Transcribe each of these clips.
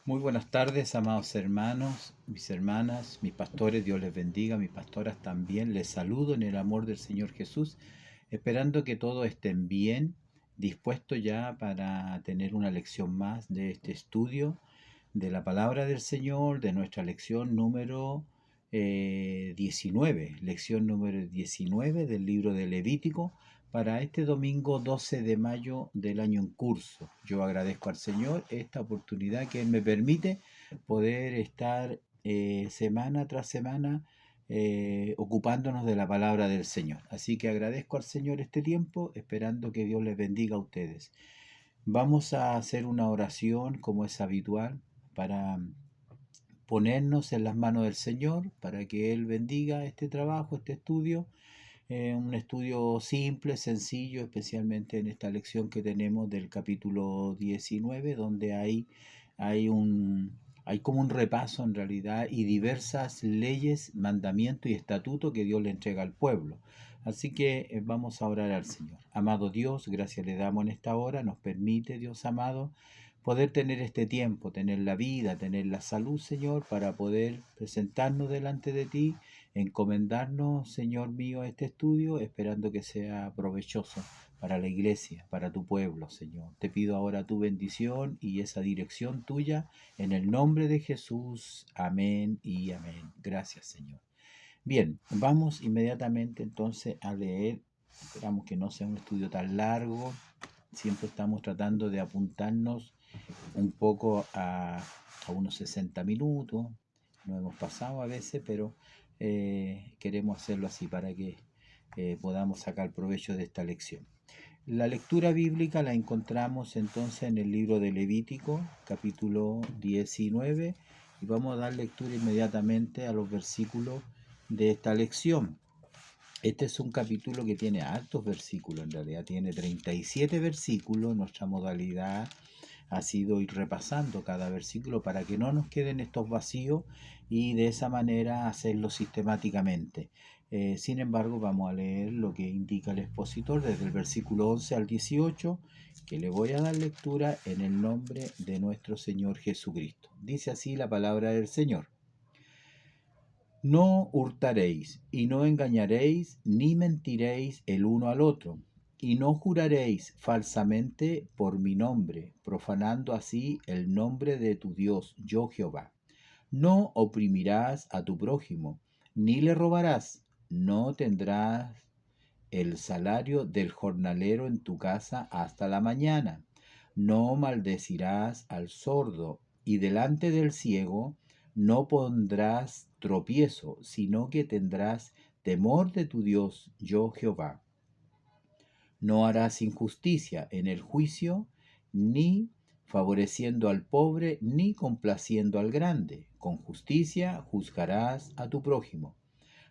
Muy buenas tardes, amados hermanos, mis hermanas, mis pastores, Dios les bendiga, mis pastoras también. Les saludo en el amor del Señor Jesús, esperando que todos estén bien, dispuestos ya para tener una lección más de este estudio de la palabra del Señor, de nuestra lección número 19, lección número 19 del libro de Levítico, para este domingo 12 de mayo del año en curso. Yo agradezco al Señor esta oportunidad que Él me permite poder estar semana tras semana ocupándonos de la palabra del Señor. Así que agradezco al Señor este tiempo, esperando que Dios les bendiga a ustedes. Vamos a hacer una oración como es habitual para ponernos en las manos del Señor, para que Él bendiga este trabajo, este estudio, un estudio simple, sencillo, especialmente en esta lección que tenemos del capítulo 19, donde hay como un repaso en realidad y diversas leyes, mandamientos y estatutos que Dios le entrega al pueblo. Así que vamos a orar al Señor. Amado Dios, gracias le damos en esta hora, nos permite, Dios amado, poder tener este tiempo, tener la vida, tener la salud, Señor, para poder presentarnos delante de ti, encomendarnos, Señor mío, a este estudio, esperando que sea provechoso para la iglesia, para tu pueblo, Señor. Te pido ahora tu bendición y esa dirección tuya, en el nombre de Jesús. Amén y amén. Gracias, Señor. Bien, vamos inmediatamente entonces a leer. Esperamos que no sea un estudio tan largo. Siempre estamos tratando de apuntarnos un poco a unos 60 minutos. Nos hemos pasado a veces, pero queremos hacerlo así para que podamos sacar provecho de esta lección. La lectura bíblica la encontramos entonces en el libro de Levítico, capítulo 19, y vamos a dar lectura inmediatamente a los versículos de esta lección. Este es un capítulo que tiene altos versículos, en realidad tiene 37 versículos. Nuestra modalidad ha sido ir repasando cada versículo para que no nos queden estos vacíos y de esa manera hacerlo sistemáticamente. Sin embargo, vamos a leer lo que indica el expositor desde el versículo 11 al 18, que le voy a dar lectura en el nombre de nuestro Señor Jesucristo. Dice así la palabra del Señor. No hurtaréis, y no engañaréis, ni mentiréis el uno al otro, y no juraréis falsamente por mi nombre, profanando así el nombre de tu Dios, yo Jehová. No oprimirás a tu prójimo, ni le robarás, no tendrás el salario del jornalero en tu casa hasta la mañana. No maldecirás al sordo, y delante del ciego no pondrás tropiezo, sino que tendrás temor de tu Dios, yo Jehová. No harás injusticia en el juicio, ni favoreciendo al pobre, ni complaciendo al grande. Con justicia juzgarás a tu prójimo.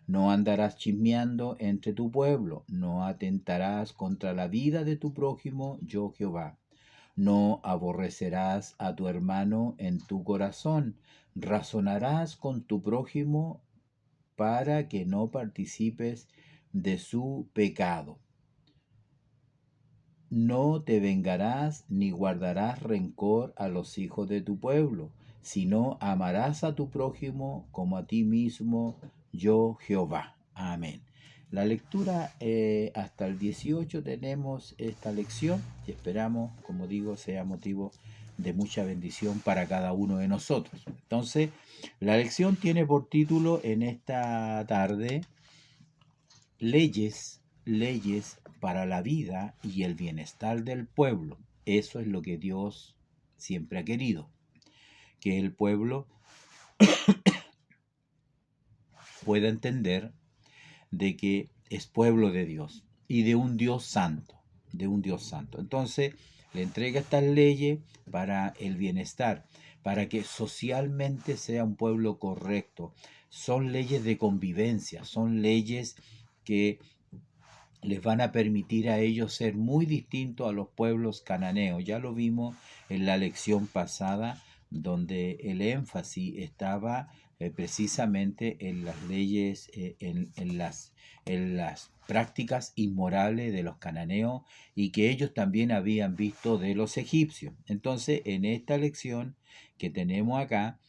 No andarás chismeando entre tu pueblo, no atentarás contra la vida de tu prójimo, yo Jehová. No aborrecerás a tu hermano en tu corazón, razonarás con tu prójimo para que no participes de su pecado. No te vengarás ni guardarás rencor a los hijos de tu pueblo, sino amarás a tu prójimo como a ti mismo, yo Jehová. Amén. La lectura hasta el 18 tenemos esta lección y esperamos, como digo, sea motivo de mucha bendición para cada uno de nosotros. Entonces, la lección tiene por título en esta tarde leyes para la vida y el bienestar del pueblo. Eso es lo que Dios siempre ha querido, que el pueblo pueda entender de que es pueblo de Dios y de un Dios santo, de un Dios santo. Entonces, le entrega estas leyes para el bienestar, para que socialmente sea un pueblo correcto. Son leyes de convivencia, son leyes que les van a permitir a ellos ser muy distintos a los pueblos cananeos. Ya lo vimos en la lección pasada, donde el énfasis estaba precisamente en las leyes, en las prácticas inmorales de los cananeos y que ellos también habían visto de los egipcios. Entonces, en esta lección que tenemos acá,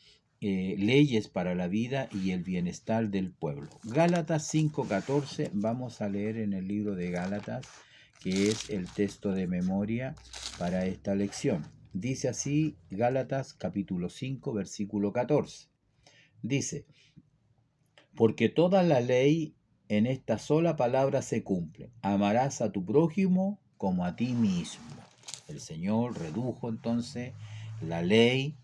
leyes para la vida y el bienestar del pueblo. Gálatas 5:14, vamos a leer en el libro de Gálatas, que es el texto de memoria para esta lección. Dice así Gálatas capítulo 5, versículo 14. Dice, porque toda la ley en esta sola palabra se cumple. Amarás a tu prójimo como a ti mismo. El Señor redujo entonces la ley,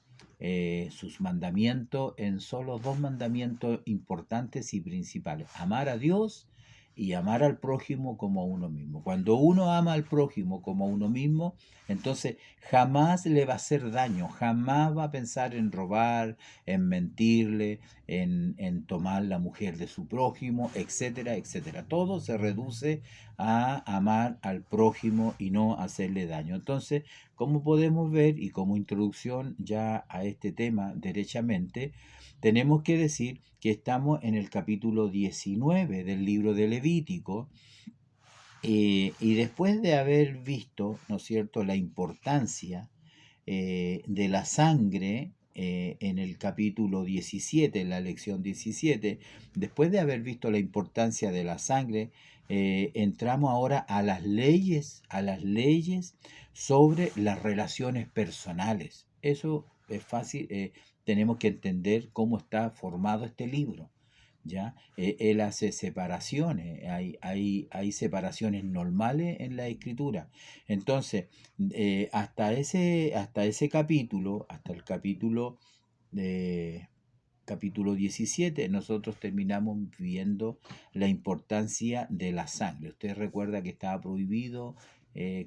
sus mandamientos, en solo dos mandamientos importantes y principales. Amar a Dios y amar al prójimo como a uno mismo. Cuando uno ama al prójimo como a uno mismo, entonces jamás le va a hacer daño, jamás va a pensar en robar, en mentirle, en tomar la mujer de su prójimo, etcétera, etcétera. Todo se reduce a amar al prójimo y no hacerle daño. Entonces, como podemos ver y como introducción ya a este tema derechamente, tenemos que decir que estamos en el capítulo 19 del libro de Levítico, y después de haber visto, ¿no es cierto?, la importancia de la sangre en el capítulo 17, en la lección 17, después de haber visto la importancia de la sangre, entramos ahora a las leyes sobre las relaciones personales. Eso es fácil, tenemos que entender cómo está formado este libro. ¿Ya? Él hace separaciones, hay separaciones normales en la escritura. Entonces, hasta ese capítulo, hasta el capítulo 17, nosotros terminamos viendo la importancia de la sangre. Usted recuerda que estaba prohibido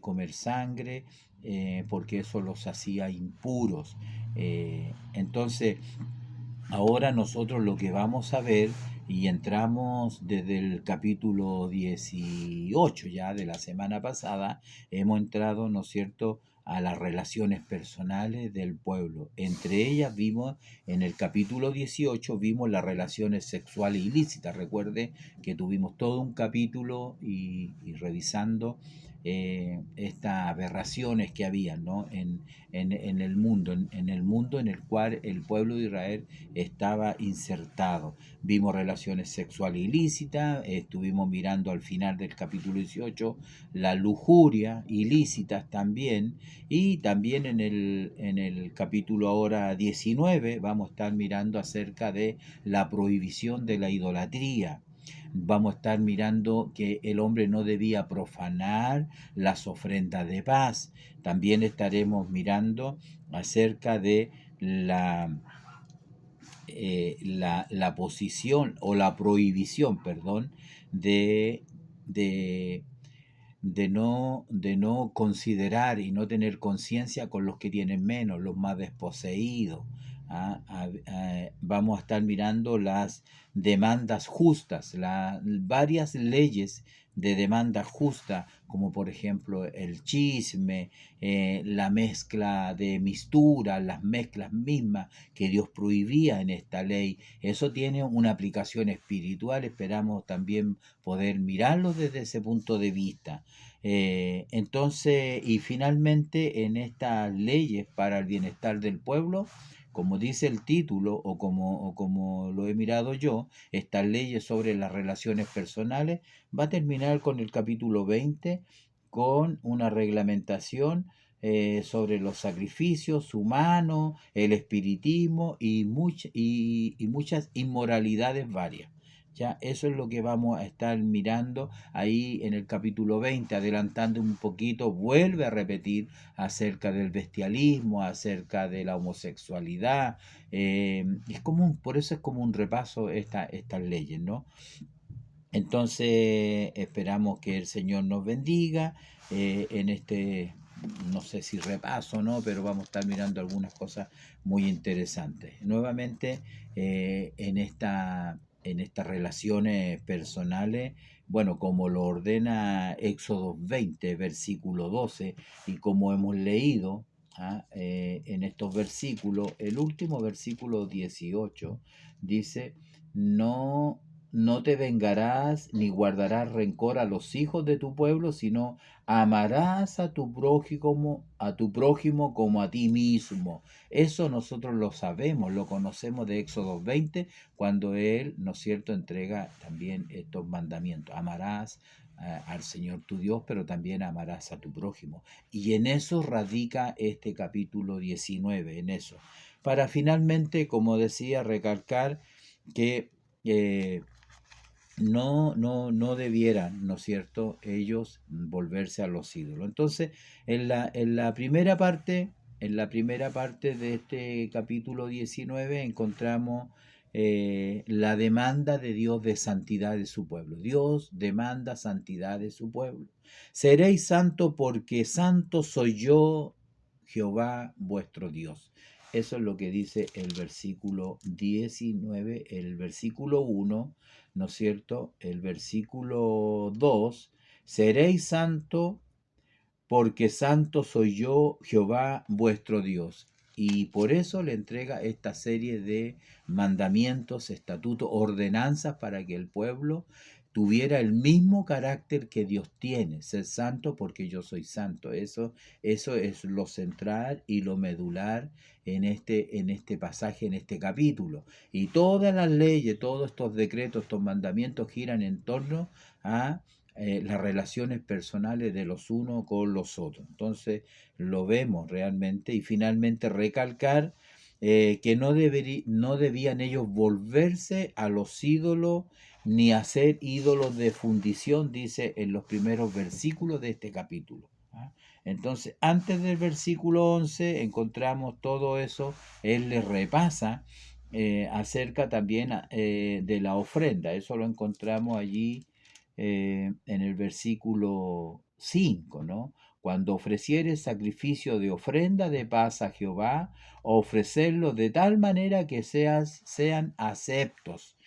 comer sangre porque eso los hacía impuros. Entonces, ahora nosotros lo que vamos a ver, y entramos desde el capítulo 18 ya de la semana pasada, hemos entrado, ¿no es cierto?, a las relaciones personales del pueblo. Entre ellas vimos, en el capítulo 18, vimos las relaciones sexuales ilícitas. Recuerde que tuvimos todo un capítulo y revisando estas aberraciones que había, ¿no?, en el mundo, en el mundo en el cual el pueblo de Israel estaba insertado. Vimos relaciones sexuales ilícitas, estuvimos mirando al final del capítulo 18 la lujuria ilícitas también, y también en el capítulo ahora 19 vamos a estar mirando acerca de la prohibición de la idolatría. Vamos a estar mirando que el hombre no debía profanar las ofrendas de paz. También estaremos mirando acerca de la posición o la prohibición, perdón, de, de, de no considerar y no tener conciencia con los que tienen menos, los más desposeídos. Vamos a estar mirando las demandas justas, varias leyes de demanda justa, como por ejemplo el chisme, la mezcla de mistura, las mezclas mismas que Dios prohibía en esta ley. Eso tiene una aplicación espiritual, esperamos también poder mirarlo desde ese punto de vista. Entonces, y finalmente en estas leyes para el bienestar del pueblo, como dice el título o como lo he mirado yo, estas leyes sobre las relaciones personales, va a terminar con el capítulo 20, con una reglamentación sobre los sacrificios humanos, el espiritismo y muchas inmoralidades varias. Ya, eso es lo que vamos a estar mirando ahí en el capítulo 20, adelantando un poquito, vuelve a repetir acerca del bestialismo, acerca de la homosexualidad. Por eso es como un repaso estas leyes, ¿no? Entonces esperamos que el Señor nos bendiga en este, no sé si repaso, ¿no?, pero vamos a estar mirando algunas cosas muy interesantes. Nuevamente, en estas relaciones personales, bueno, como lo ordena Éxodo 20, versículo 12, y como hemos leído, en estos versículos. El último versículo 18 dice, no, no te vengarás ni guardarás rencor a los hijos de tu pueblo, sino amarás a tu prójimo como a ti mismo. Eso nosotros lo sabemos, lo conocemos de Éxodo 20, cuando Él, ¿no es cierto?, entrega también estos mandamientos. Amarás al Señor tu Dios, pero también amarás a tu prójimo. Y en eso radica este capítulo 19, en eso. Para finalmente, como decía, recalcar que no debieran, ¿no es cierto?, ellos volverse a los ídolos. Entonces, en la primera parte de este capítulo 19 encontramos la demanda de Dios de santidad de su pueblo. Dios demanda santidad de su pueblo. Seréis santo porque santo soy yo, Jehová vuestro Dios. Eso es lo que dice el versículo 19, el versículo 1, ¿no es cierto? El versículo 2, seréis santo porque santo soy yo, Jehová vuestro Dios. Y por eso le entrega esta serie de mandamientos, estatutos, ordenanzas para que el pueblo tuviera el mismo carácter que Dios tiene, ser santo porque yo soy santo. Eso es lo central y lo medular en este pasaje, en este capítulo. Y todas las leyes, todos estos decretos, estos mandamientos giran en torno a las relaciones personales de los unos con los otros. Entonces lo vemos realmente y finalmente recalcar que no debían ellos volverse a los ídolos ni hacer ídolos de fundición, dice en los primeros versículos de este capítulo. Entonces, antes del versículo 11 encontramos todo eso, él le repasa acerca también de la ofrenda, eso lo encontramos allí en el versículo 5, ¿no? Cuando ofrecieres sacrificio de ofrenda de paz a Jehová, ofrecerlo de tal manera que sean aceptos.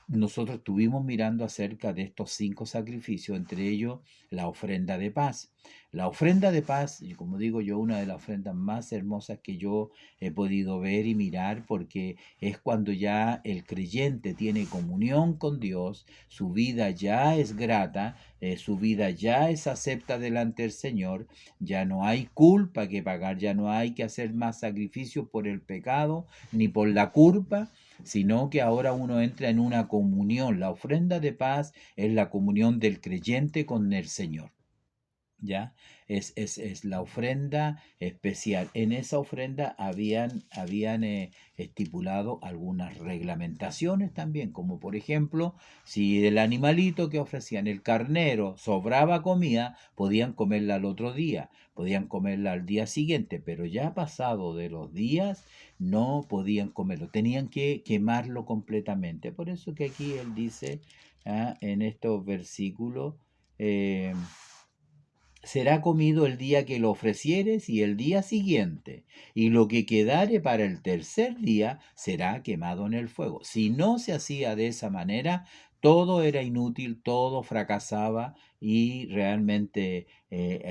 Nosotros estuvimos mirando acerca de estos 5 sacrificios, entre ellos la ofrenda de paz. La ofrenda de paz, y como digo yo, una de las ofrendas más hermosas que yo he podido ver y mirar, porque es cuando ya el creyente tiene comunión con Dios, su vida ya es grata, su vida ya es acepta delante del Señor, ya no hay culpa que pagar, ya no hay que hacer más sacrificios por el pecado ni por la culpa, sino que ahora uno entra en una comunión. La ofrenda de paz es la comunión del creyente con el Señor. ¿Ya? Es la ofrenda especial. En esa ofrenda habían estipulado algunas reglamentaciones también, como por ejemplo, si el animalito que ofrecían, el carnero, sobraba comida, podían comerla al otro día, podían comerla al día siguiente, pero ya pasado de los días no podían comerlo, tenían que quemarlo completamente. Por eso que aquí él dice en estos versículos, será comido el día que lo ofrecieres y el día siguiente, y lo que quedare para el tercer día será quemado en el fuego. Si no se hacía de esa manera, todo era inútil, todo fracasaba y realmente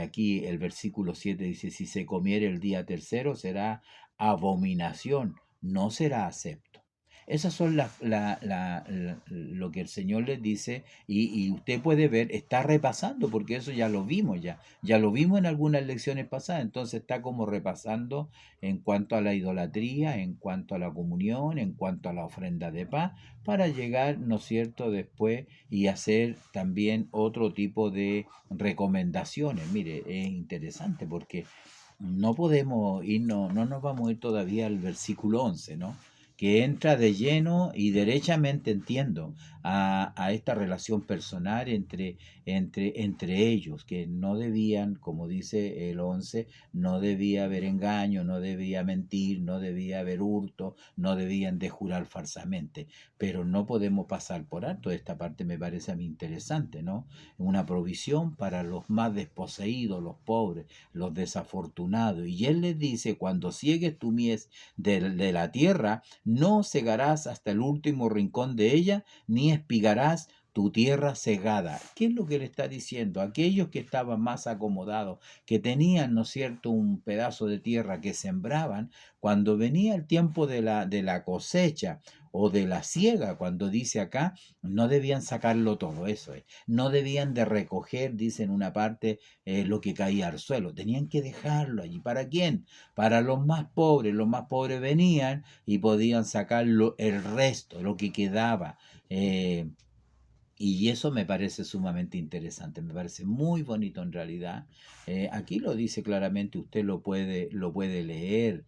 aquí el versículo 7 dice, si se comiere el día tercero será abominación, no será acepto. Esas son lo que el Señor les dice y usted puede ver, está repasando, porque eso ya lo vimos ya lo vimos en algunas lecciones pasadas, entonces está como repasando en cuanto a la idolatría, en cuanto a la comunión, en cuanto a la ofrenda de paz, para llegar, ¿no es cierto?, después y hacer también otro tipo de recomendaciones. Mire, es interesante porque no podemos irnos, no nos vamos a ir todavía al versículo 11, ¿no? Que entra de lleno y derechamente, entiendo, a esta relación personal entre ellos, que no debían, como dice el 11, no debía haber engaño, no debía mentir, no debía haber hurto, no debían de jurar falsamente, pero no podemos pasar por alto. Esta parte me parece a mí interesante, ¿no? Una provisión para los más desposeídos, los pobres, los desafortunados. Y él les dice, cuando ciegues tu mies de la tierra, no segarás hasta el último rincón de ella, ni espigarás tu tierra segada. ¿Qué es lo que le está diciendo? Aquellos que estaban más acomodados, que tenían, ¿no es cierto?, un pedazo de tierra que sembraban, cuando venía el tiempo de la cosecha o de la siega, cuando dice acá, no debían sacarlo todo, eso es. No debían de recoger, dice en una parte, lo que caía al suelo. Tenían que dejarlo allí. ¿Para quién? Para los más pobres. Los más pobres venían y podían sacar el resto, lo que quedaba. Eh, y eso me parece sumamente interesante, me parece muy bonito en realidad. Aquí lo dice claramente, usted lo puede leer.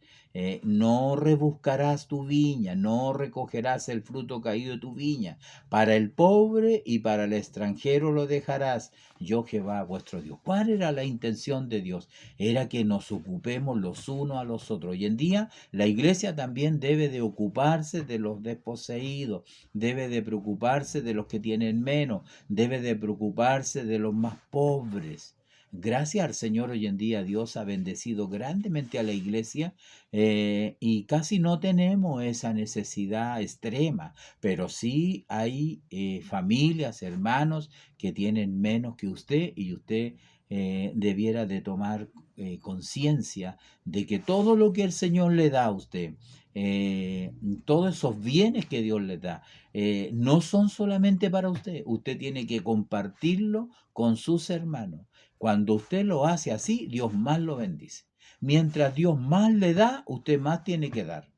No rebuscarás tu viña, no recogerás el fruto caído de tu viña. Para el pobre y para el extranjero lo dejarás. Yo Jehová vuestro Dios. ¿Cuál era la intención de Dios? Era que nos ocupemos los unos a los otros. Hoy en día la iglesia también debe de ocuparse de los desposeídos, debe de preocuparse de los que tienen menos, debe de preocuparse de los más pobres. Gracias al Señor hoy en día Dios ha bendecido grandemente a la iglesia, y casi no tenemos esa necesidad extrema, pero sí hay familias, hermanos que tienen menos que usted, y usted debiera de tomar conciencia de que todo lo que el Señor le da a usted, eh, todos esos bienes que Dios le da, no son solamente para usted. Usted tiene que compartirlo con sus hermanos. Cuando usted lo hace así, Dios más lo bendice. Mientras Dios más le da, usted más tiene que dar.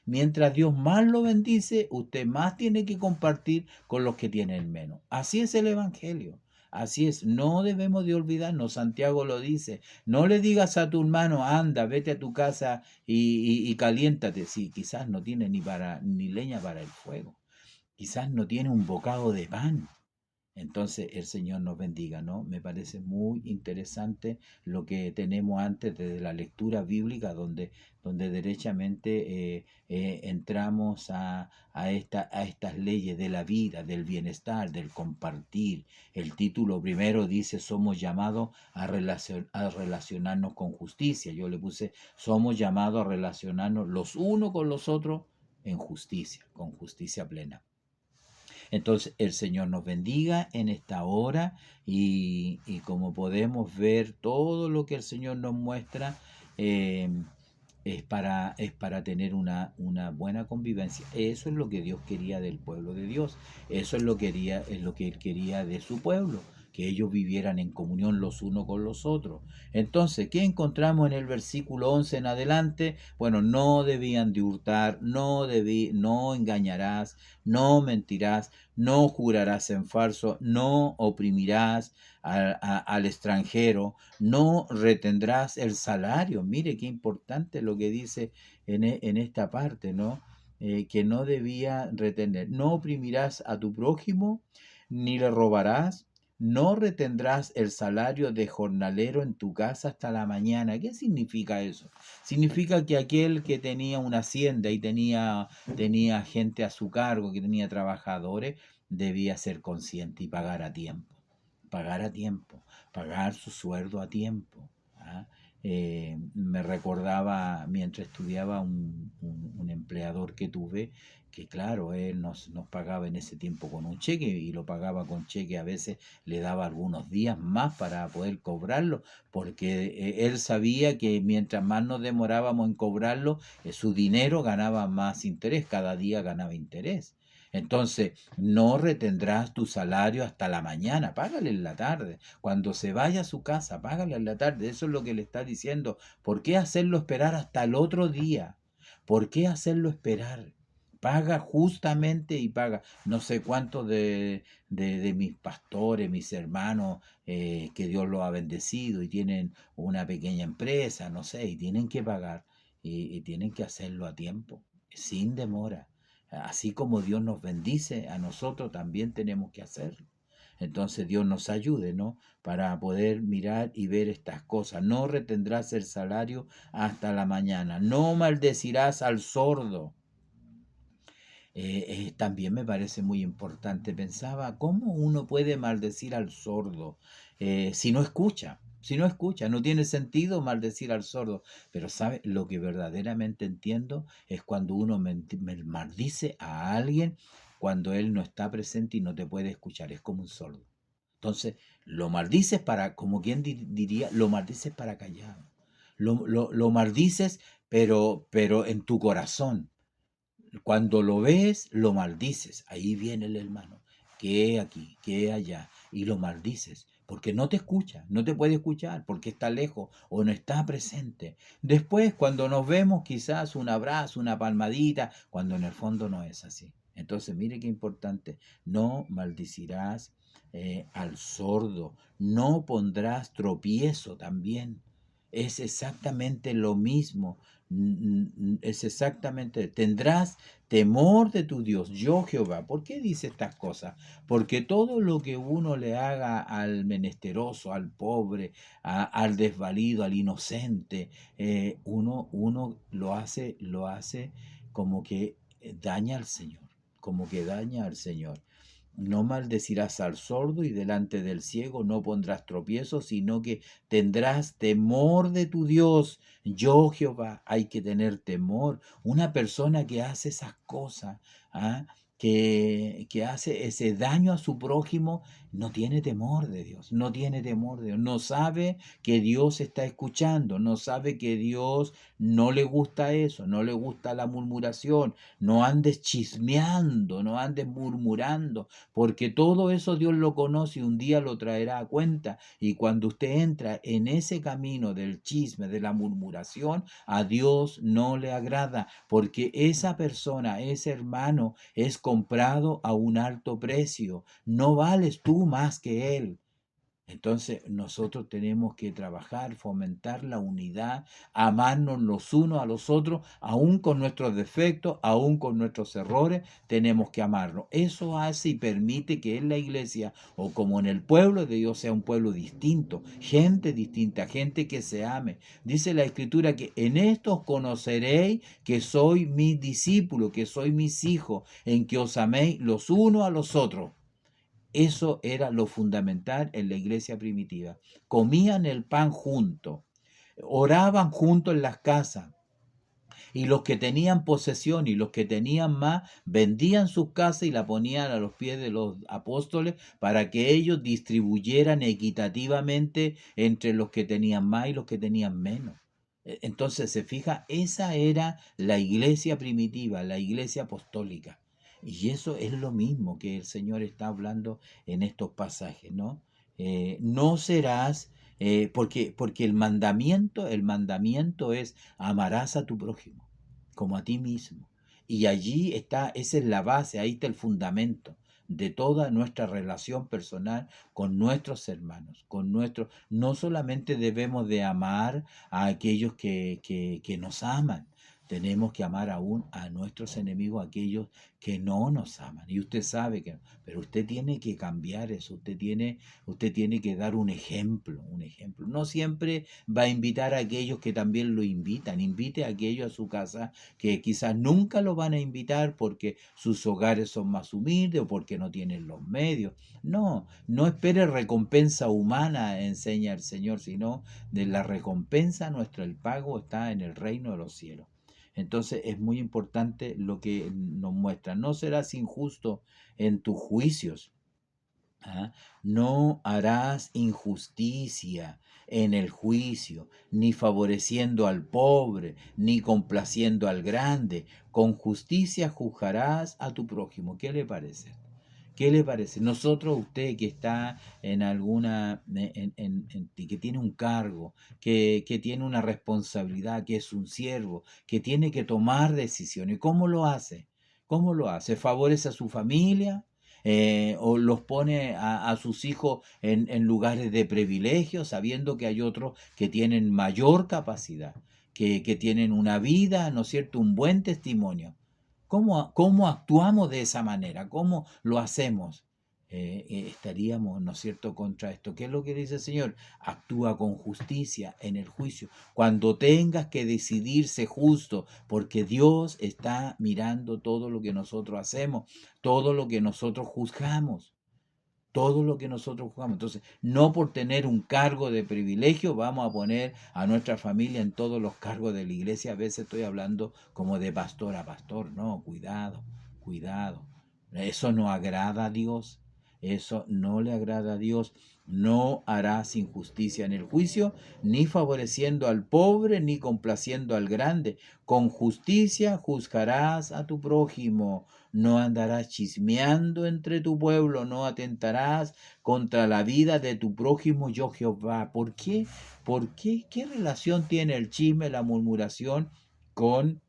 Mientras Dios más lo bendice, usted más tiene que compartir con los que tienen menos. Así es el Evangelio. Así es, no debemos de olvidarnos. Santiago lo dice. No le digas a tu hermano, anda, vete a tu casa y caliéntate. Sí, quizás no tiene ni leña para el fuego. Quizás no tiene un bocado de pan. Entonces el Señor nos bendiga, ¿no? Me parece muy interesante lo que tenemos antes de la lectura bíblica, donde derechamente entramos a estas leyes de la vida, del bienestar, del compartir. El título primero dice, somos llamados a relacionarnos con justicia. Yo le puse, somos llamados a relacionarnos los unos con los otros en justicia, con justicia plena. Entonces el Señor nos bendiga en esta hora, y como podemos ver, todo lo que el Señor nos muestra eh, es para tener una buena convivencia. Eso es lo que Dios quería del pueblo de Dios. Eso es lo que Él quería de su pueblo, que ellos vivieran en comunión los unos con los otros. Entonces, ¿qué encontramos en el versículo 11 en adelante? Bueno, no debían de hurtar, no engañarás, no mentirás, no jurarás en falso, no oprimirás al extranjero, no retendrás el salario. Mire qué importante lo que dice en esta parte, ¿no? Que no debía retener. No oprimirás a tu prójimo, ni le robarás. No retendrás el salario de jornalero en tu casa hasta la mañana. ¿Qué significa eso? Significa que aquel que tenía una hacienda y tenía gente a su cargo, que tenía trabajadores, debía ser consciente y pagar a tiempo, pagar su sueldo a tiempo. ¿Ah? Me recordaba mientras estudiaba un empleador que tuve, que claro, él nos pagaba en ese tiempo con un cheque, y lo pagaba con cheque, a veces le daba algunos días más para poder cobrarlo, porque él sabía que mientras más nos demorábamos en cobrarlo, su dinero ganaba más interés, cada día ganaba interés. Entonces, no retendrás tu salario hasta la mañana, págale en la tarde. Cuando se vaya a su casa, págale en la tarde. Eso es lo que le está diciendo. ¿Por qué hacerlo esperar hasta el otro día? ¿Por qué hacerlo esperar? Paga justamente y paga. No sé cuántos de mis pastores, mis hermanos, que Dios los ha bendecido y tienen una pequeña empresa, no sé, y tienen que pagar, y tienen que hacerlo a tiempo, sin demora. Así como Dios nos bendice, a nosotros también tenemos que hacerlo. Entonces Dios nos ayude, ¿no? Para poder mirar y ver estas cosas. No retendrás el salario hasta la mañana. No maldecirás al sordo. También me parece muy importante. Pensaba, ¿cómo uno puede maldecir al sordo si no escucha? Si no escucha, no tiene sentido maldecir al sordo. Pero ¿sabe? Lo que verdaderamente entiendo es cuando uno maldice a alguien cuando Él no está presente y no te puede escuchar, es como un sordo. Entonces, lo maldices para, como quien diría, lo maldices para callado. Lo maldices, pero en tu corazón. Cuando lo ves, lo maldices. Ahí viene el hermano. Que aquí, que allá. Y lo maldices. Porque no te escucha, no te puede escuchar, porque está lejos o no está presente. Después, cuando nos vemos, quizás un abrazo, una palmadita, cuando en el fondo no es así. Entonces, mire qué importante. No maldicirás al sordo. No pondrás tropiezo también. Es exactamente lo mismo. Es exactamente, tendrás temor de tu Dios, yo Jehová. ¿Por qué dice estas cosas? Porque todo lo que uno le haga al menesteroso, al pobre, al desvalido, al inocente, uno lo hace como que daña al Señor, como que daña al Señor. No maldecirás al sordo y delante del ciego no pondrás tropiezo, sino que tendrás temor de tu Dios. Yo, Jehová, hay que tener temor. Una persona que hace esas cosas, ¿ah? Que hace ese daño a su prójimo, no tiene temor de Dios, no tiene temor de Dios, no sabe que Dios está escuchando, no sabe que Dios no le gusta eso, no le gusta la murmuración, no andes chismeando, no andes murmurando, porque todo eso Dios lo conoce y un día lo traerá a cuenta. Y cuando usted entra en ese camino del chisme, de la murmuración, a Dios no le agrada, porque esa persona, ese hermano, es comprado a un alto precio. No vales tú más que él. Entonces nosotros tenemos que trabajar, fomentar la unidad, amarnos los unos a los otros, aún con nuestros defectos, aún con nuestros errores, tenemos que amarnos. Eso hace y permite que en la iglesia o como en el pueblo de Dios sea un pueblo distinto, gente distinta, gente que se ame. Dice la Escritura que en estos conoceréis que soy mis discípulos, que soy mis hijos, en que os améis los unos a los otros. Eso era lo fundamental en la iglesia primitiva. Comían el pan juntos, oraban juntos en las casas. Y los que tenían posesión y los que tenían más, vendían sus casas y la ponían a los pies de los apóstoles para que ellos distribuyeran equitativamente entre los que tenían más y los que tenían menos. Entonces, se fija, esa era la iglesia primitiva, la iglesia apostólica. Y eso es lo mismo que el Señor está hablando en estos pasajes, ¿no? No serás, porque el mandamiento es amarás a tu prójimo como a ti mismo. Y allí está, esa es la base, ahí está el fundamento de toda nuestra relación personal con nuestros hermanos, no solamente debemos de amar a aquellos que nos aman, tenemos que amar aún a nuestros enemigos, a aquellos que no nos aman. Y usted sabe que, pero usted tiene que cambiar eso, usted tiene que dar un ejemplo, un ejemplo. No siempre va a invitar a aquellos que también lo invitan, invite a aquellos a su casa que quizás nunca lo van a invitar porque sus hogares son más humildes o porque no tienen los medios. No, no espere recompensa humana, enseña el Señor, sino de la recompensa nuestra, el pago está en el reino de los cielos. Entonces es muy importante lo que nos muestra. No serás injusto en tus juicios. ¿Ah? No harás injusticia en el juicio, ni favoreciendo al pobre, ni complaciendo al grande. Con justicia juzgarás a tu prójimo. ¿Qué le parece? ¿Qué le parece? Nosotros, usted que está en alguna, que tiene un cargo, que tiene una responsabilidad, que es un siervo, que tiene que tomar decisiones. ¿Cómo lo hace? ¿Cómo lo hace? ¿Favorece a su familia? ¿O los pone a sus hijos en lugares de privilegio, sabiendo que hay otros que tienen mayor capacidad, que tienen una vida, ¿no es cierto?, un buen testimonio? ¿Cómo actuamos de esa manera? ¿Cómo lo hacemos? Estaríamos, ¿no es cierto?, contra esto. ¿Qué es lo que dice el Señor? Actúa con justicia en el juicio. Cuando tengas que decidirse justo, porque Dios está mirando todo lo que nosotros hacemos, todo lo que nosotros juzgamos. Todo lo que nosotros juzgamos. Entonces, no por tener un cargo de privilegio vamos a poner a nuestra familia en todos los cargos de la iglesia. A veces estoy hablando como de pastor a pastor. No, cuidado, cuidado. Eso no agrada a Dios. Eso no le agrada a Dios. No harás injusticia en el juicio, ni favoreciendo al pobre, ni complaciendo al grande. Con justicia juzgarás a tu prójimo. No andarás chismeando entre tu pueblo, no atentarás contra la vida de tu prójimo, yo Jehová. ¿Por qué? ¿Por qué? ¿Qué relación tiene el chisme, la murmuración con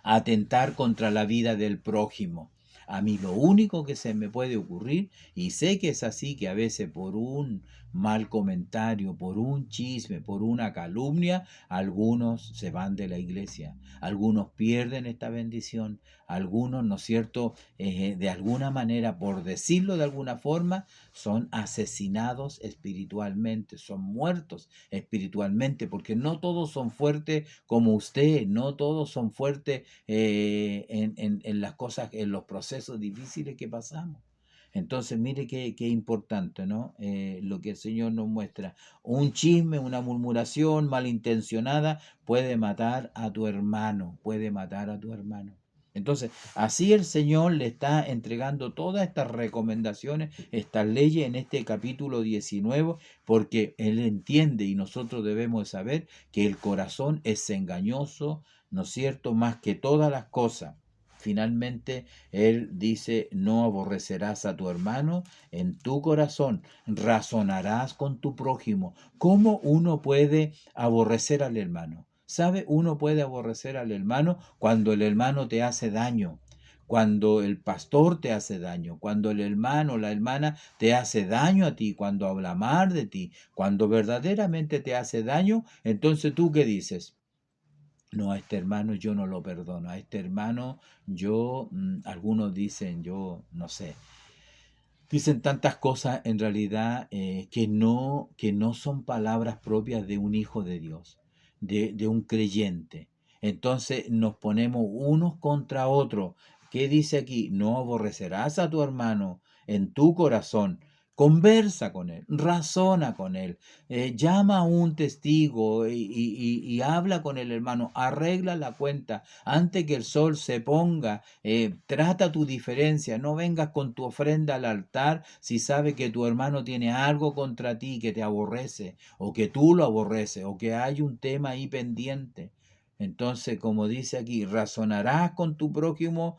atentar contra la vida del prójimo? A mí lo único que se me puede ocurrir, y sé que es así, que a veces por un mal comentario, por un chisme, por una calumnia, algunos se van de la iglesia, algunos pierden esta bendición, algunos, ¿no es cierto?, de alguna manera, por decirlo de alguna forma, son asesinados espiritualmente, son muertos espiritualmente, porque no todos son fuertes como usted, no todos son fuertes en las cosas, en los procesos difíciles que pasamos. Entonces, mire qué importante, ¿no? Lo que el Señor nos muestra. Un chisme, una murmuración malintencionada puede matar a tu hermano, puede matar a tu hermano. Entonces, así el Señor le está entregando todas estas recomendaciones, estas leyes en este capítulo 19, porque Él entiende y nosotros debemos saber que el corazón es engañoso, ¿no es cierto?, más que todas las cosas. Finalmente, Él dice, no aborrecerás a tu hermano en tu corazón, razonarás con tu prójimo. ¿Cómo uno puede aborrecer al hermano? ¿Sabe? Uno puede aborrecer al hermano cuando el hermano te hace daño, cuando el pastor te hace daño, cuando el hermano o la hermana te hace daño a ti, cuando habla mal de ti, cuando verdaderamente te hace daño. Entonces, ¿tú qué dices? No, a este hermano yo no lo perdono, a este hermano yo, algunos dicen, yo no sé, dicen tantas cosas en realidad que no son palabras propias de un hijo de Dios, de un creyente. Entonces nos ponemos unos contra otros. ¿Qué dice aquí? No aborrecerás a tu hermano en tu corazón. Conversa con él, razona con él, llama a un testigo y habla con el hermano, arregla la cuenta antes que el sol se ponga. Trata tu diferencia, no vengas con tu ofrenda al altar si sabe que tu hermano tiene algo contra ti, que te aborrece, o que tú lo aborreces, o que hay un tema ahí pendiente. Entonces, como dice aquí, razonarás con tu prójimo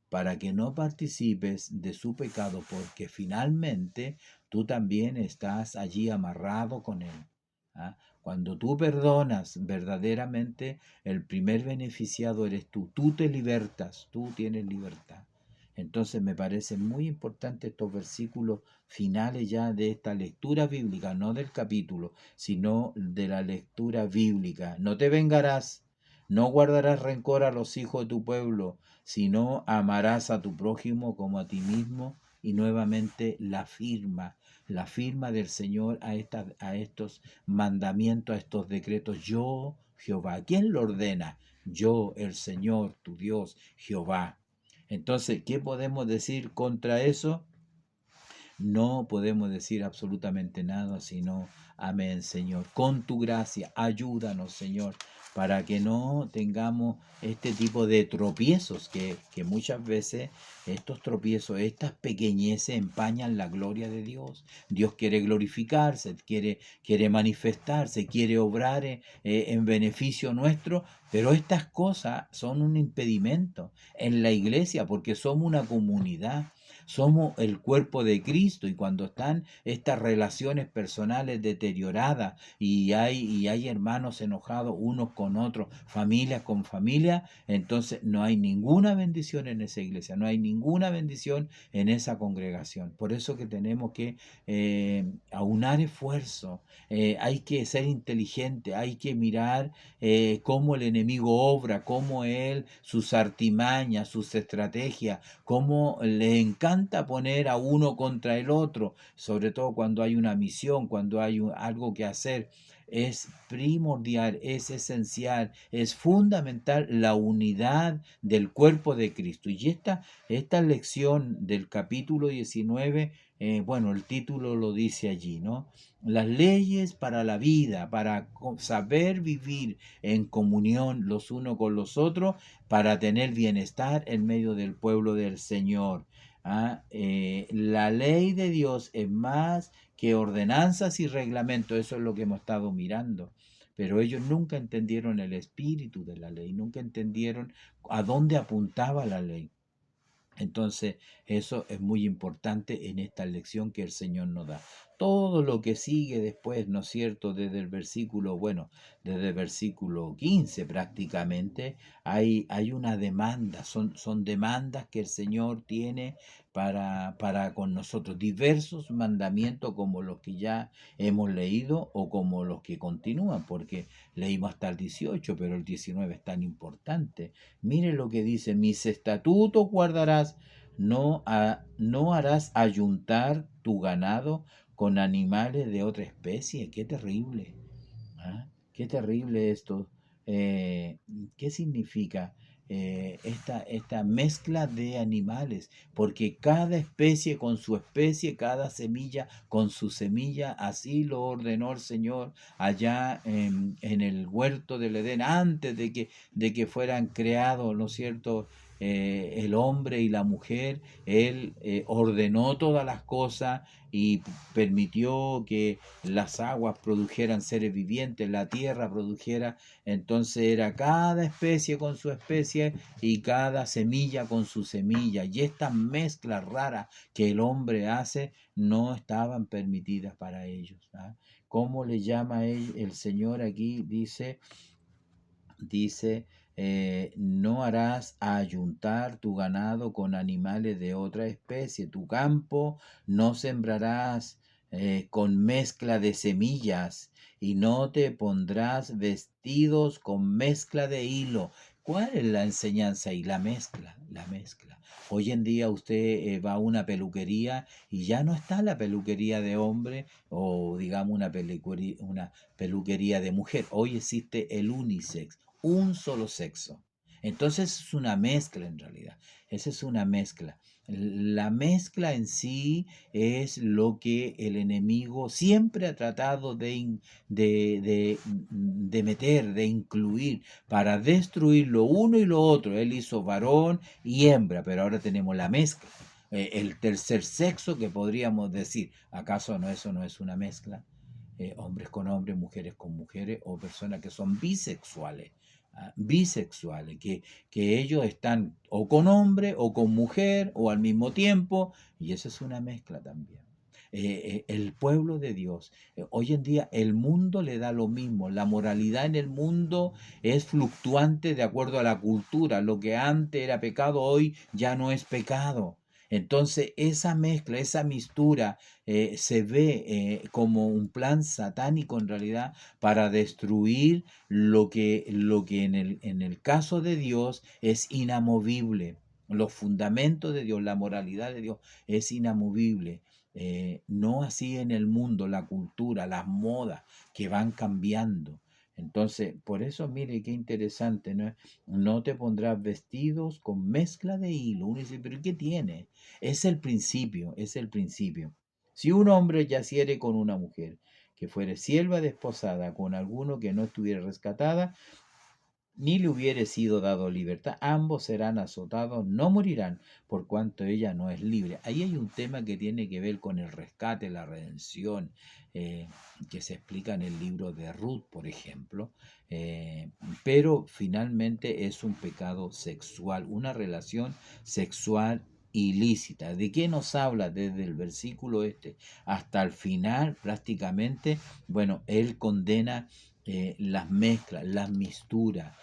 para que no participes de su pecado, porque finalmente tú también estás allí amarrado con él. ¿Ah? Cuando tú perdonas verdaderamente, el primer beneficiado eres tú. Tú te libertas, tú tienes libertad. Entonces me parece muy importante estos versículos finales ya de esta lectura bíblica, no del capítulo, sino de la lectura bíblica. No te vengarás, no guardarás rencor a los hijos de tu pueblo, sino amarás a tu prójimo como a ti mismo. Y nuevamente la firma del Señor a estos mandamientos, a estos decretos. Yo, Jehová. ¿Quién lo ordena? Yo, el Señor, tu Dios, Jehová. Entonces, ¿qué podemos decir contra eso? No podemos decir absolutamente nada, sino amén, Señor. Con tu gracia, ayúdanos, Señor, para que no tengamos este tipo de tropiezos, que muchas veces estos tropiezos, estas pequeñeces empañan la gloria de Dios. Dios quiere glorificarse, quiere manifestarse, quiere obrar en beneficio nuestro, pero estas cosas son un impedimento en la iglesia porque somos una comunidad. Somos el cuerpo de Cristo, y cuando están estas relaciones personales deterioradas y hay hermanos enojados unos con otros, familia con familia, entonces no hay ninguna bendición en esa iglesia, no hay ninguna bendición en esa congregación. Por eso que tenemos que aunar esfuerzo, hay que ser inteligente, hay que mirar cómo el enemigo obra, cómo él, sus artimañas, sus estrategias, cómo le encanta poner a uno contra el otro, sobre todo cuando hay una misión, cuando hay algo que hacer. Es primordial, es esencial, es fundamental la unidad del cuerpo de Cristo. Y esta lección del capítulo 19, bueno, el título lo dice allí, ¿no? Las leyes para la vida, para saber vivir en comunión los unos con los otros, para tener bienestar en medio del pueblo del Señor. La ley de Dios es más que ordenanzas y reglamentos, eso es lo que hemos estado mirando. Pero ellos nunca entendieron el espíritu de la ley, nunca entendieron a dónde apuntaba la ley. Entonces, eso es muy importante en esta lección que el Señor nos da. Todo lo que sigue después, ¿no es cierto? Desde el versículo 15 prácticamente, hay una demanda, son demandas que el Señor tiene para con nosotros, diversos mandamientos como los que ya hemos leído o como los que continúan, porque leímos hasta el 18, pero el 19 es tan importante. Mire lo que dice: mis estatutos guardarás, no harás ayuntar tu ganado con animales de otra especie. Qué terrible, ¿ah? Qué terrible esto. Eh, ¿Qué significa esta mezcla de animales? Porque cada especie con su especie, cada semilla con su semilla, así lo ordenó el Señor allá en el huerto del Edén, antes de que fueran creados, ¿no es cierto? El hombre y la mujer, Él ordenó todas las cosas y permitió que las aguas produjeran seres vivientes, la tierra produjera, entonces era cada especie con su especie y cada semilla con su semilla. Y estas mezclas raras que el hombre hace no estaban permitidas para ellos. ¿Ah? ¿Cómo le llama el Señor aquí? Dice, no harás ayuntar tu ganado con animales de otra especie, tu campo no sembrarás con mezcla de semillas, y no te pondrás vestidos con mezcla de hilo. ¿Cuál es la enseñanza y la mezcla? La mezcla. Hoy en día usted va a una peluquería y ya no está la peluquería de hombre o digamos una peluquería de mujer. Hoy existe el unisex, un solo sexo. Entonces es una mezcla en realidad. Esa es una mezcla. La mezcla en sí es lo que el enemigo siempre ha tratado de meter, de incluir, para destruir lo uno y lo otro. Él hizo varón y hembra, pero ahora tenemos la mezcla. El tercer sexo que podríamos decir, ¿acaso eso no es una mezcla? Hombres con hombres, mujeres con mujeres, o personas que son bisexuales, bisexuales, que ellos están o con hombre o con mujer o al mismo tiempo, y eso es una mezcla también. El pueblo de Dios, hoy en día el mundo le da lo mismo, la moralidad en el mundo es fluctuante de acuerdo a la cultura, lo que antes era pecado hoy ya no es pecado. Entonces esa mezcla, esa mistura se ve como un plan satánico en realidad para destruir lo que en el caso de Dios es inamovible. Los fundamentos de Dios, la moralidad de Dios es inamovible. No así en el mundo, la cultura, las modas que van cambiando. Entonces, por eso, mire qué interesante, ¿no? No te pondrás vestidos con mezcla de hilo. Uno dice, pero ¿qué tiene? Es el principio, es el principio. Si un hombre yaciere con una mujer, que fuere sierva desposada con alguno que no estuviera rescatada, ni le hubiere sido dado libertad, ambos serán azotados, no morirán, por cuanto ella no es libre. Ahí hay un tema que tiene que ver con el rescate, la redención, eh, que se explica en el libro de Ruth, por ejemplo, eh, pero finalmente es un pecado sexual, una relación sexual ilícita. ¿De qué nos habla desde el versículo hasta el final prácticamente? Bueno, él condena las mezclas, las misturas.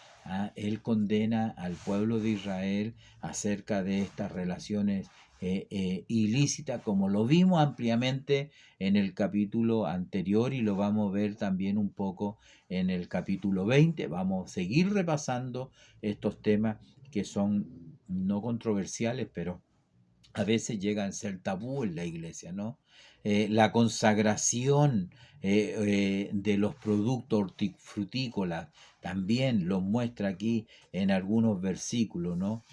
Él condena al pueblo de Israel acerca de estas relaciones ilícitas, como lo vimos ampliamente en el capítulo anterior y lo vamos a ver también un poco en el capítulo 20. Vamos a seguir repasando estos temas que son no controversiales, pero a veces llegan a ser tabú en la iglesia, ¿no? La consagración de los productos hortifrutícolas también lo muestra aquí en algunos versículos, ¿no?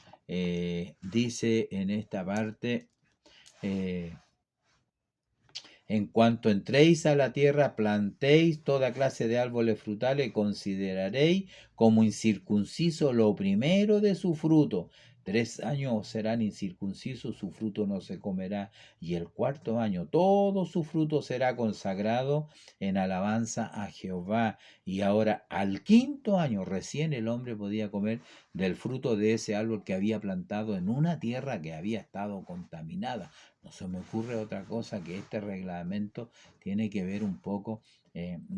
Dice en esta parte, eh, en cuanto entréis a la tierra, plantéis toda clase de árboles frutales, consideraréis como incircunciso lo primero de su fruto. 3 años serán incircuncisos, su fruto no se comerá, y el cuarto año todo su fruto será consagrado en alabanza a Jehová. Y ahora al quinto año recién el hombre podía comer del fruto de ese árbol que había plantado en una tierra que había estado contaminada. No se me ocurre otra cosa que este reglamento tiene que ver un poco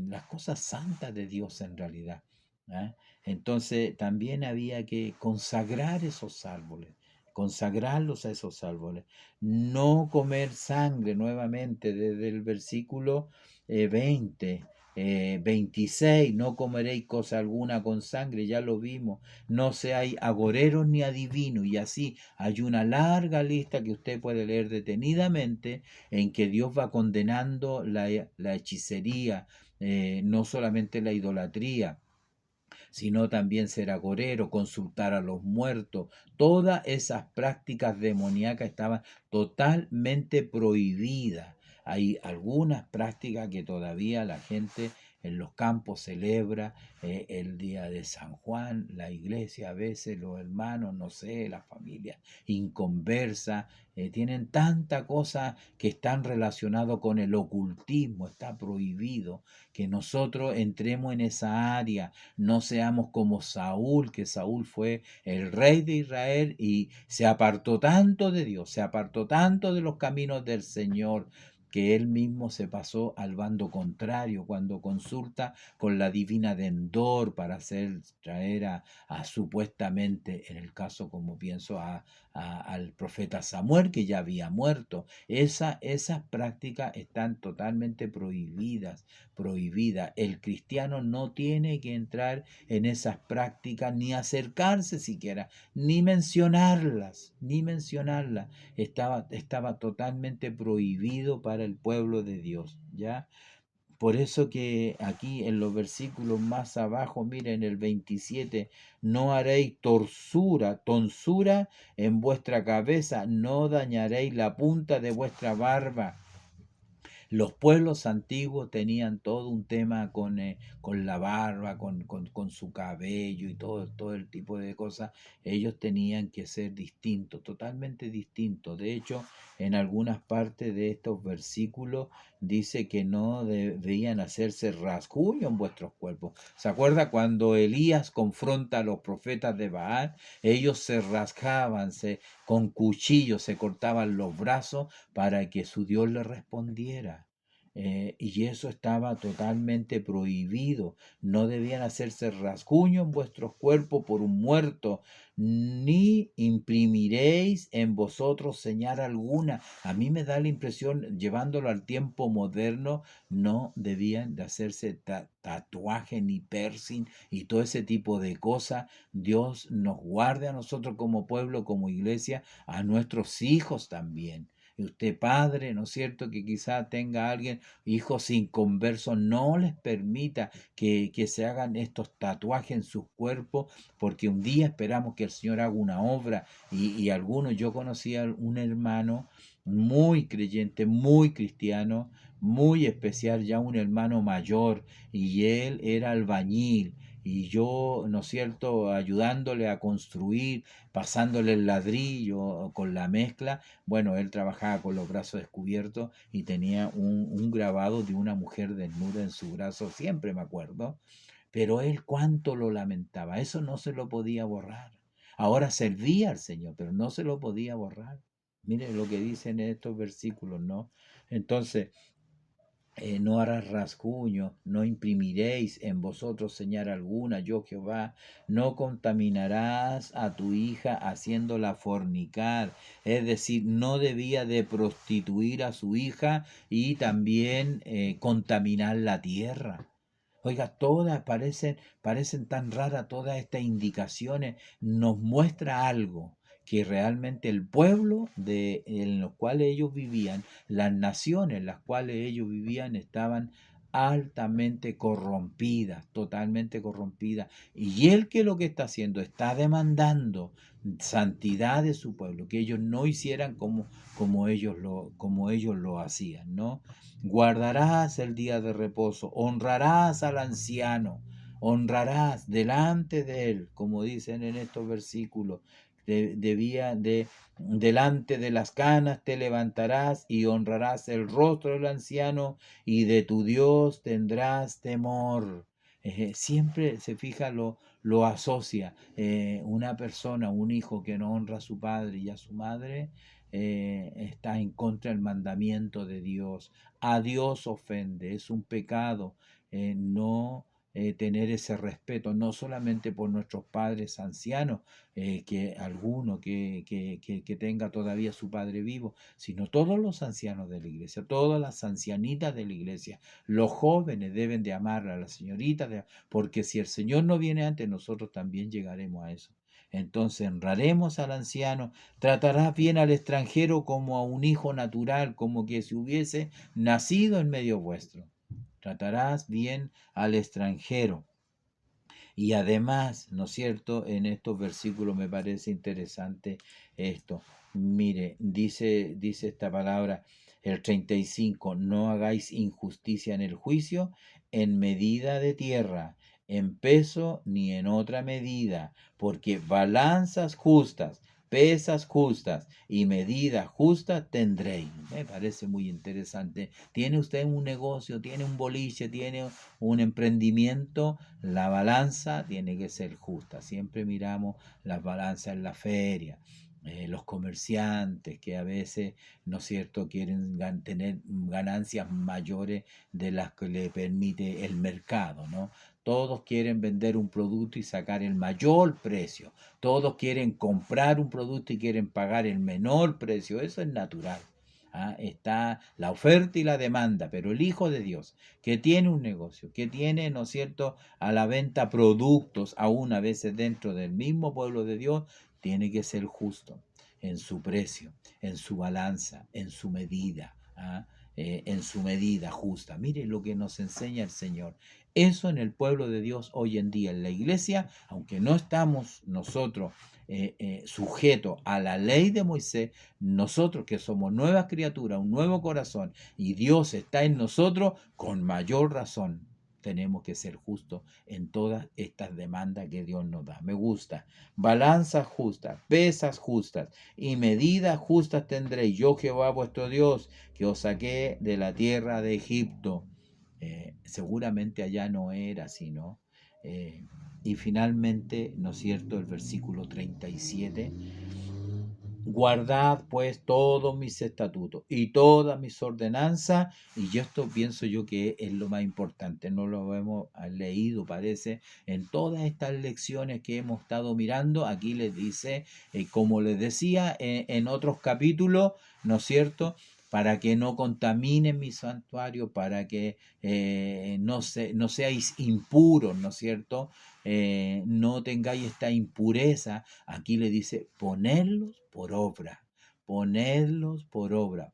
las cosas santas de Dios en realidad. ¿Ah? Entonces también había que consagrar esos árboles, consagrarlos a esos árboles, no comer sangre nuevamente desde el versículo 20. 26, no comeréis cosa alguna con sangre, ya lo vimos, no seáis agoreros ni adivinos, y así hay una larga lista que usted puede leer detenidamente en que Dios va condenando la hechicería, no solamente la idolatría, sino también ser agorero, consultar a los muertos. Todas esas prácticas demoníacas estaban totalmente prohibidas. Hay algunas prácticas que todavía la gente en los campos celebra, el día de San Juan, la iglesia a veces, los hermanos, no sé, la familia inconversa, tienen tanta cosa que están relacionados con el ocultismo, está prohibido que nosotros entremos en esa área, no seamos como Saúl, que Saúl fue el rey de Israel y se apartó tanto de Dios, se apartó tanto de los caminos del Señor, que él mismo se pasó al bando contrario cuando consulta con la divina de Endor para hacer traer a supuestamente, en el caso como pienso, al profeta Samuel, que ya había muerto. Esas prácticas están totalmente prohibidas. El cristiano no tiene que entrar en esas prácticas, ni acercarse siquiera, ni mencionarlas. Estaba totalmente prohibido para el pueblo de Dios, ¿ya? Por eso que aquí en los versículos más abajo, miren el 27, no haréis tonsura en vuestra cabeza, no dañaréis la punta de vuestra barba. Los pueblos antiguos tenían todo un tema con la barba, con su cabello y todo el tipo de cosas. Ellos tenían que ser distintos, totalmente distintos. De hecho, en algunas partes de estos versículos dice que no debían hacerse rasguño en vuestros cuerpos. ¿Se acuerda cuando Elías confronta a los profetas de Baal? Ellos se rasgaban, con cuchillos se cortaban los brazos para que su Dios le respondiera. Y eso estaba totalmente prohibido. No debían hacerse rasguño en vuestros cuerpos por un muerto, ni imprimiréis en vosotros señal alguna. A mí me da la impresión, llevándolo al tiempo moderno, no debían de hacerse tatuaje ni piercing y todo ese tipo de cosas. Dios nos guarde a nosotros como pueblo, como iglesia, a nuestros hijos también. Y usted padre, ¿no es cierto?, que quizá tenga alguien, hijos inconversos, no les permita que se hagan estos tatuajes en sus cuerpos, porque un día esperamos que el Señor haga una obra. Y algunos, yo conocí a un hermano muy creyente, muy cristiano, muy especial, ya un hermano mayor, y él era albañil. Y yo, ¿no es cierto?, ayudándole a construir, pasándole el ladrillo con la mezcla. Bueno, él trabajaba con los brazos descubiertos y tenía un grabado de una mujer desnuda en su brazo, siempre me acuerdo. Pero él cuánto lo lamentaba, eso no se lo podía borrar. Ahora servía al Señor, pero no se lo podía borrar. Mire lo que dicen estos versículos, ¿no? Entonces, no harás rasguño, no imprimiréis en vosotros señal alguna, yo Jehová, no contaminarás a tu hija haciéndola fornicar, es decir, no debía de prostituir a su hija y también contaminar la tierra. Oiga, todas parecen tan raras todas estas indicaciones, nos muestra algo, que realmente el pueblo en los cuales ellos vivían, las naciones en las cuales ellos vivían estaban altamente corrompidas, totalmente corrompidas. Y él, que lo que está haciendo, está demandando santidad de su pueblo, que ellos no hicieran como ellos lo hacían, ¿no? Guardarás el día de reposo, honrarás al anciano. honrarás delante de él, como dicen en estos versículos, delante de las canas te levantarás y honrarás el rostro del anciano y de tu Dios tendrás temor. Siempre se fija, lo asocia. Una persona, un hijo que no honra a su padre y a su madre, está en contra del mandamiento de Dios. A Dios ofende, es un pecado no tener ese respeto, no solamente por nuestros padres ancianos, que alguno que tenga todavía su padre vivo, sino todos los ancianos de la iglesia, todas las ancianitas de la iglesia. Los jóvenes deben de amar a las señoritas, porque si el Señor no viene antes, nosotros también llegaremos a eso. Entonces honraremos al anciano, tratarás bien al extranjero como a un hijo natural, como que si hubiese nacido en medio vuestro. Tratarás bien al extranjero. Y además, ¿no es cierto? En estos versículos me parece interesante esto. Mire, dice esta palabra, el 35, no hagáis injusticia en el juicio, en medida de tierra, en peso ni en otra medida, porque balanzas justas, pesas justas y medidas justas tendréis. Me parece muy interesante. Tiene usted un negocio, tiene un boliche, tiene un emprendimiento, la balanza tiene que ser justa. Siempre miramos las balanzas en la feria. Los comerciantes que a veces, ¿no es cierto?, quieren tener ganancias mayores de las que le permite el mercado, ¿no? Todos quieren vender un producto y sacar el mayor precio. Todos quieren comprar un producto y quieren pagar el menor precio. Eso es natural. Está la oferta y la demanda, pero el Hijo de Dios, que tiene un negocio, que tiene, ¿no es cierto?, a la venta productos, aún a veces dentro del mismo pueblo de Dios, tiene que ser justo en su precio, en su balanza, en su medida, en su medida justa. Mire lo que nos enseña el Señor. Eso en el pueblo de Dios hoy en día, en la iglesia, aunque no estamos nosotros sujetos a la ley de Moisés, nosotros que somos nuevas criaturas, un nuevo corazón, y Dios está en nosotros, con mayor razón tenemos que ser justos en todas estas demandas que Dios nos da. Me gusta. Balanzas justas, pesas justas y medidas justas tendréis. Yo, Jehová vuestro Dios, que os saqué de la tierra de Egipto. Seguramente allá no era así, ¿no? Y finalmente, ¿no es cierto?, el versículo 37. Guardad pues todos mis estatutos y todas mis ordenanzas, y esto pienso yo que es lo más importante, no lo hemos leído, parece, en todas estas lecciones que hemos estado mirando. Aquí les dice, como les decía en otros capítulos, ¿no es cierto?, para que no contaminen mi santuario, para que no seáis impuros, ¿no es cierto?, no tengáis esta impureza. Aquí le dice, ponedlos por obra,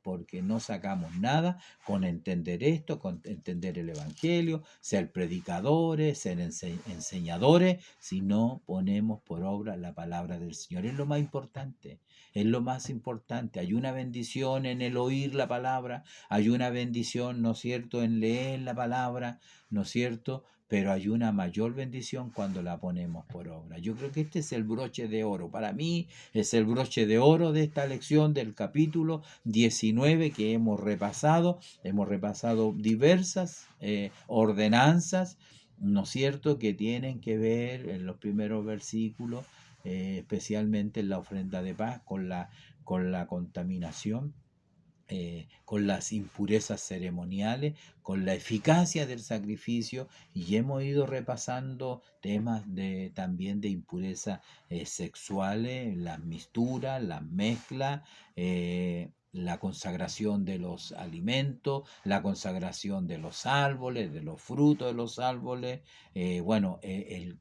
porque no sacamos nada con entender esto, con entender el Evangelio, ser predicadores, ser enseñadores, si no ponemos por obra la palabra del Señor. Es lo más importante, es lo más importante. Hay una bendición en el oír la palabra, hay una bendición, ¿no es cierto?, en leer la palabra, ¿no es cierto?, pero hay una mayor bendición cuando la ponemos por obra. Yo creo que este es el broche de oro. Para mí es el broche de oro de esta lección del capítulo 19 que hemos repasado. Hemos repasado diversas ordenanzas, ¿no es cierto?, que tienen que ver en los primeros versículos, especialmente en la ofrenda de paz, con la contaminación, con las impurezas ceremoniales, con la eficacia del sacrificio, y hemos ido repasando temas también de impurezas sexuales, las misturas, las mezclas, la consagración de los alimentos, la consagración de los árboles, de los frutos de los árboles, el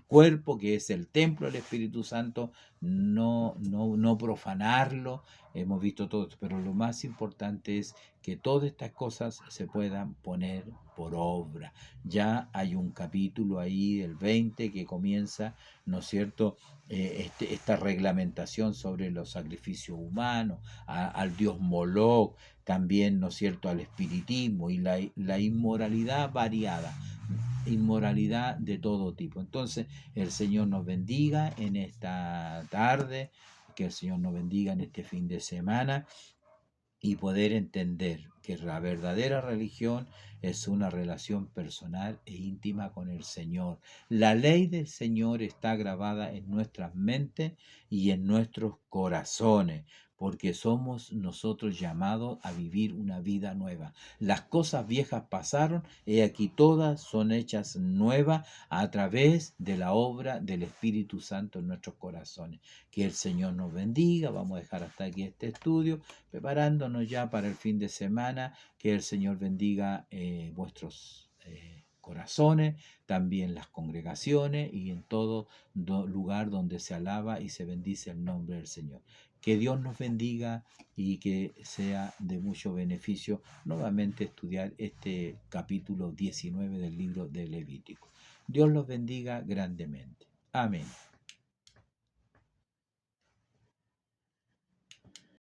cuerpo que es el templo del Espíritu Santo, no profanarlo. Hemos visto todo esto, pero lo más importante es que todas estas cosas se puedan poner por obra. Ya hay un capítulo ahí, el 20, que comienza, ¿no es cierto?, esta reglamentación sobre los sacrificios humanos, al dios Moloch, también, ¿no es cierto?, al espiritismo y la inmoralidad variada. inmoralidad de todo tipo. Entonces, el Señor nos bendiga en esta tarde, que el Señor nos bendiga en este fin de semana, y poder entender que la verdadera religión es una relación personal e íntima con el Señor. La ley del Señor está grabada en nuestras mentes y en nuestros corazones, porque somos nosotros llamados a vivir una vida nueva. Las cosas viejas pasaron, y aquí todas son hechas nuevas a través de la obra del Espíritu Santo en nuestros corazones. Que el Señor nos bendiga. Vamos a dejar hasta aquí este estudio, preparándonos ya para el fin de semana. Que el Señor bendiga vuestros corazones, también las congregaciones y en todo lugar donde se alaba y se bendice el nombre del Señor. Que Dios nos bendiga y que sea de mucho beneficio nuevamente estudiar este capítulo 19 del libro de Levítico. Dios los bendiga grandemente. Amén.